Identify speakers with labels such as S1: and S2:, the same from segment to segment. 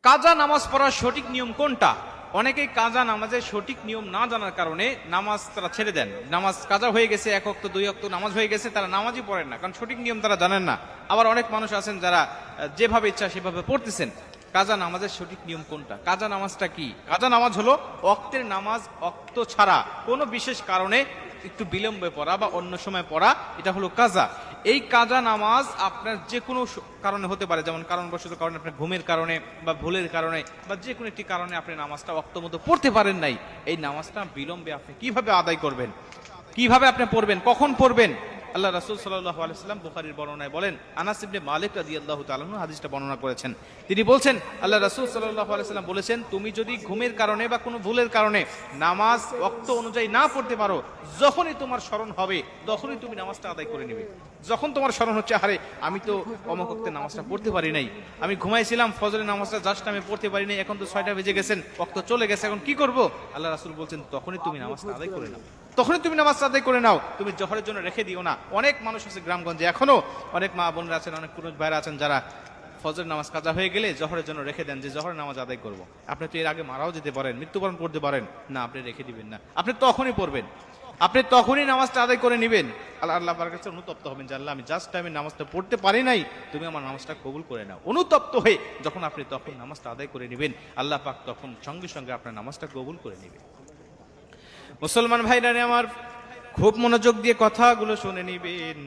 S1: কাজা নামাজ পড়ার সঠিক নিয়ম কোনটা? অনেকেই কাজা নামাজের সঠিক নিয়ম না জানার কারণে নামাজ তারা ছেড়ে দেন। নামাজ কাজা হয়ে গেছে, 1 ওয়াক্ত 2 ওয়াক্ত নামাজ হয়ে গেছে, তারা নামাজই পড়েন না, কারণ সঠিক নিয়ম তারা জানেন না। আবার অনেক মানুষ আছেন যারা যেভাবে ইচ্ছা সেভাবে পড়তেছেন। কাজা নামাজের সঠিক নিয়ম কোনটা? কাজা নামাজটা কি? কাজা নামাজ হলো ওয়াক্তের নামাজ ওয়াক্ত ছাড়া কোনো বিশেষ কারণে একটু বিলম্বে পড়া বা অন্য সময় পড়া, এটা হলো কাজা। এই কাজা নামাজ আপনার যে কোনো কারণে হতে পারে, যেমন কারণবশত কারণে, আপনার ঘুমের কারণে বা ভুলের কারণে বা যে কোনো একটি কারণে আপনি নামাজটা ওয়াক্ত মতো পড়তে পারেন নাই। এই নামাজটা বিলম্বে আপনি কিভাবে আদায় করবেন, কিভাবে আপনি পড়বেন, কখন পড়বেন? আল্লাহ রাসূল সাল্লাল্লাহু আলাইহি ওয়াসাল্লাম বুখারীর বর্ণনায় বলেন, আনাস ইবনে মালিক রাদিয়াল্লাহু তাআলা আনহু হাদিসটা বর্ণনা করেছেন। তিনি বলছেন, আল্লাহ রাসূল সাল্লাল্লাহু আলাইহি ওয়াসাল্লাম বলেছেন, তুমি যদি ঘুমের কারণে বা কোনো ভুলের কারণে নামাজ ওয়াক্ত অনুযায়ী না পড়তে পারো, যখনই তোমার স্মরণ হবে তখনই তুমি নামাজটা আদায় করে নেবে। যখন তোমার স্মরণ হচ্ছে, আরে আমি তো অমুক ওয়াক্তে নামাজটা পড়তে পারি নাই, আমি ঘুমাইছিলাম, ফজরের নামাজটা জাস্ট আমি পড়তে পারি নাই, এখন তো 6টা বেজে গেছেন, ওয়াক্ত চলে গেছে, এখন কি করব? আল্লাহ রাসূল বলছেন, তখনই তুমি নামাজটা আদায় করে নাও, তখনই তুমি নামাজ আদায় করে নাও, তুমি জোহরের জন্য রেখে দিও না। অনেক মানুষ আছে গ্রামগঞ্জে, এখনো অনেক মা বোনরা আছেন, অনেক পুরুষ ভাইরা আছেন যারা ফজর নামাজ কাজা হয়ে গেলে জোহরের জন্য রেখে দেন, যে জোহরের নামাজ আদায় করব। আপনি তো এর আগে মারাও যেতে পারেন, মৃত্যুবরণ করতে পারেন, না আপনি রেখে দিবেন না, আপনি তখনই পড়বেন, আপনি তখনই নামাজটা আদায় করে নেবেন। আল্লাহ পাকের কাছে অনুতপ্ত হবেন যে আল্লাহ, আমি জাস্ট টাইমে নামাজটা পড়তে পারি নাই, তুমি আমার নামাজটা কবুল করে নাও। অনুতপ্ত হয়ে যখন আপনি তখন নামাজটা আদায় করে নেবেন, আল্লাহ পাক তখন সঙ্গে সঙ্গে আপনার নামাজটা কবুল করে নেবেন। মুসলমান ভাইরা আমার, খুব মনোযোগ দিয়ে কথাগুলো শুনে নিবেন।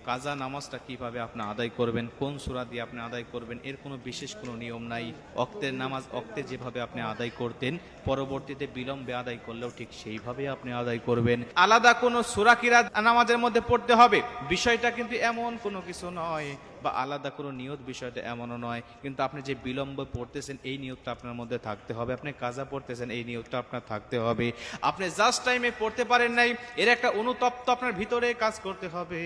S1: কাজা নামাজটা কিভাবে আপনি আদায় করবেন, কোন সূরা দিয়ে আপনি আদায় করবেন, এর কোনো বিশেষ কোনো নিয়ম নাই। ওয়াক্তের নামাজ ওয়াক্তে যেভাবে আপনি আদায় করতেন, পরবর্তীতে বিলম্বে আদায় করলেও ঠিক সেইভাবে আপনি আদায় করবেন। আলাদা কোনো সূরা কিরাত নামাজের মধ্যে পড়তে হবে বিষয়টা কিন্তু এমন কোনো কিছু নয়, বা আলাদা কোনো নিয়ত বিষয়টা এমনও নয়। কিন্তু আপনি যে বিলম্ব পড়তেছেন এই নিয়তটা আপনার মধ্যে থাকতে হবে, আপনি কাজা পড়তেছেন এই নিয়তটা আপনার থাকতে হবে। আপনি জাস্ট টাইমে পড়তে পারেন নাই, এর একটা অনুতপ্ত আপনার ভিতরে কাজ করতে হবে।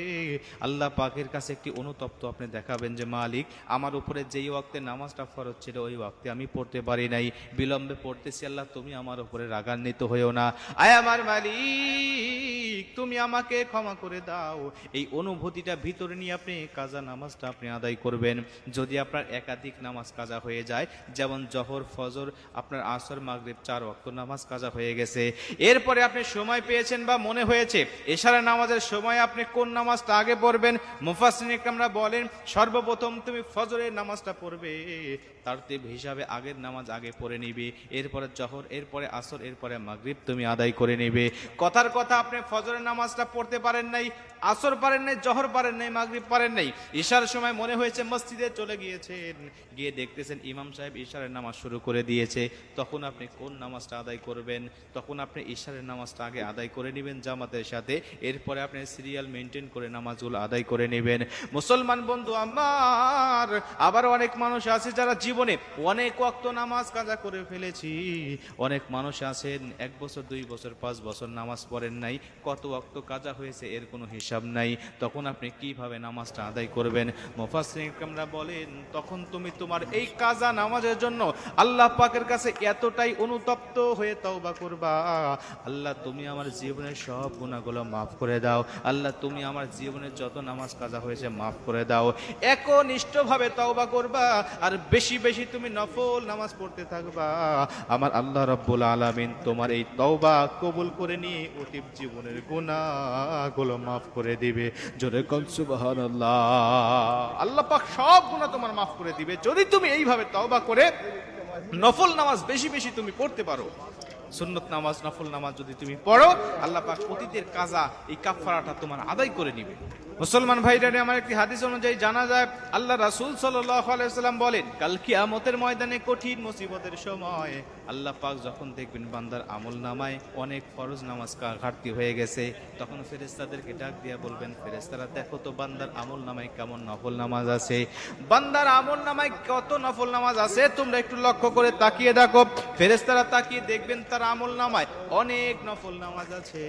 S1: আল্লাহ পাকের কাছে একটি অনুতপ্ত আপনি দেখাবেন যে মালিক, আমার উপরে যেই ওয়াক্তে নামাজটা ফরজ ছিল ওই ওয়াক্তে আমি পড়তে পারি নাই, বিলম্বে পড়তেছি, আল্লাহ তুমি আমার উপরে রাগান্বিত হইও না, আয় আমার মালিক তুমি আমাকে ক্ষমা করে দাও। এই অনুভূতিটা ভিতরে নিয়ে আপনি কাজা নামাজটা আপনি আদায় করবেন। যদি আপনার একাধিক নামাজ কাজা হয়ে যায়, যেমন জোহর ফজর আপনার আসর মাগরিব 4 ওয়াক্ত নামাজ কাজা হয়ে গেছে, এরপরে আপনি সময় পেয়েছেন বা মনে হয়েছে এশারের নামাজের সময় আপনি কোন নামাজটা আগে পড়বেন, মুফাসসিরিন ইকরামরা বলেন সর্বপ্রথম তুমি ফজরের নামাজটা পড়বে, তারতিব হিসাবে আগের নামাজ আগে পড়ে নিবে, এরপরে জোহর, এরপরে আসর, এরপরে মাগরিব তুমি আদায় করে নেবে। কথার কথা, আপনি ফজরের নামাজটা পড়তে পারেন নাই, আসর পারেন নাই, জোহর পারেন নাই, মাগরিব পারেন নাই, ইশার সময় মনে হয়েছে মসজিদে চলে গিয়েছেন, গিয়ে দেখতেছেন ইমাম সাহেব ইশারের নামাজ শুরু করে দিয়েছে, তখন আপনি কোন নামাজটা আদায় করবেন? তখন আপনি ইশারের নামাজটা আগে আদায় করে নেবেন জামাতের সাথে, এরপরে আপনি সিরিয়াল মেনটেন করে নামাজগুলো আদায় করে নেবেন। মুসলমান বন্ধু আমার, আবার অনেক মানুষ আছে যারা জীবনে অনেক ওয়াক্ত নামাজ কাজা করে ফেলেছি। অনেক মানুষ আছেন 1 বছর 2 বছর 5 বছর নামাজ পড়েন নাই, কত ওয়াক্ত কাজা হয়েছে এর কোনো হিসাব নাই। তখন আপনি কিভাবে নামাজটা আদায় করবেন? মুফাসসিরিন ইকরামরা বলেন, তখন তুমি তোমার এই কাজা নামাজের জন্য আল্লাহ পাকের কাছে এতটাই অনুতপ্ত হয়ে তওবা করবা, আল্লাহ তুমি আমার জীবনের সব গুনাহগুলো মাফ করে দাও, আল্লাহ তুমি আমার জীবনের যত নামাজ কাজা হয়েছে মাফ করে দাও। একনিষ্ঠভাবে তওবা করবা, আর বেশি বেশি তুমি নফল নামাজ পড়তে থাকবা। আমার আল্লাহ রাব্বুল আলামিন তোমার এই তওবা কবুল করে নিয়ে অতীত জীবনের গুনাহগুলো মাফ করে দিবে। জোরে কোন সুবহানাল্লাহ। আল্লাহ পাক সব গুনাহ তোমার মাফ করে দিবে যদি তুমি এইভাবে তওবা করে নফল নামাজ বেশি বেশি তুমি পড়তে পারো। সুন্নত নামাজ, নফল নামাজ যদি তুমি পড়ো, আল্লাহ পাক অতীতের কাজা এই কাফারাটা তোমার আদায় করে নিবে। মুসলমান ভাইরা আমার, একটি হাদিস অনুযায়ী জানা যায় আল্লাহ রাসূল সাল্লাল্লাহু আলাইহি ওয়াসাল্লাম বলেন, কাল কিয়ামতের ময়দানে কঠিন মুসিবতের সময় আল্লাহ পাক যখন দেখবেন বান্দার আমল নামায় অনেক ফরজ নামাজ ঘাটতি হয়ে গেছে, তখন ফেরেশতাদেরকে ডাক দিয়ে বলবেন, ফেরেশতারা দেখো তো বান্দার আমল নামায় কেমন নফল নামাজ আছে, বান্দার আমল নামায় কত নফল নামাজ আছে তোমরা একটু লক্ষ্য করে তাকিয়ে দেখো। ফেরেশতারা তাকিয়ে দেখবেন তার আমল নামায় অনেক নফল নামাজ আছে,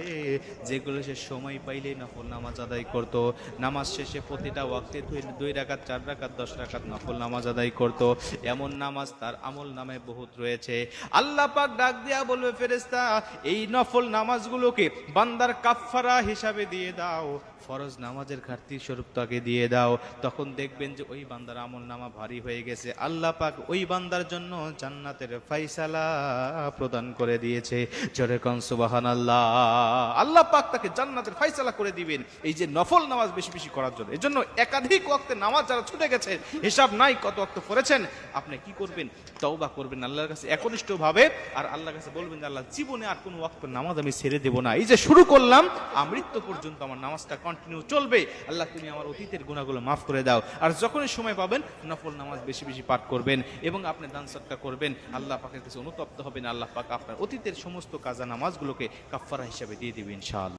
S1: যেগুলো সে সময় পাইলেই নফল নামাজ আদায় করত। নামাজ শেষে প্রতিটা ওয়াক্তে 2 রাকাত 4 রাকাত 10 রাকাত নফল নামাজ আদায় করত। এমন নামাজ তার আমল নামায় বহুত রয়েছে। আল্লাহ পাক ডাক দিয়া বলবে, ফেরেশতা এই নফল নামাজগুলোকে বান্দার কাফফারা হিসাবে দিয়ে দাও। ফরজ নামাজের ঘাটতি স্বরূপ তাকে দিয়ে দাও, তখন দেখবেন যে ওই বান্দার আমল নামা ভারী হয়ে গেছে। আল্লাহ পাক ওই বান্দার জন্য জান্নাতের ফায়সালা প্রদান করে দিয়েছে। জোরে কোন সুবহানাল্লাহ। আল্লাহ পাক তাকে জান্নাতের ফায়সালা করে দিবেন এই যে নফল নামাজ বেশি বেশি করার জন্য। এজন্য একাধিক ওয়াক্তে নামাজ যারা ছুটে গেছে, হিসাব নাই কত ওয়াক্ত পড়েছেন, আপনি কি করবেন? তওবা করবেন আল্লাহর কাছে একনিষ্ঠভাবে, আর আল্লাহর কাছে বলবেন যে আল্লাহ, জীবনে আর কোনো ওয়াক্ত নামাজ আমি ছেড়ে দেব না। এই যে শুরু করলাম, মৃত্যু পর্যন্ত আমার নামাজটা কন্টিনিউ চলবে। আল্লাহ তুমি আমার অতীতের গুনাহগুলো মাফ করে দাও। আর যখনই সময় পাবেন নফল নামাজ বেশি বেশি পাঠ করবেন এবং আপনি দান সদকা করবেন। আল্লাহ পাকের কাছে অনুতপ্ত হবেন। আল্লাহ পাক আপনার অতীতের সমস্ত কাজা নামাজগুলোকে কাফফারা হিসেবে দিয়ে দিবেন ইনশাআল্লাহ।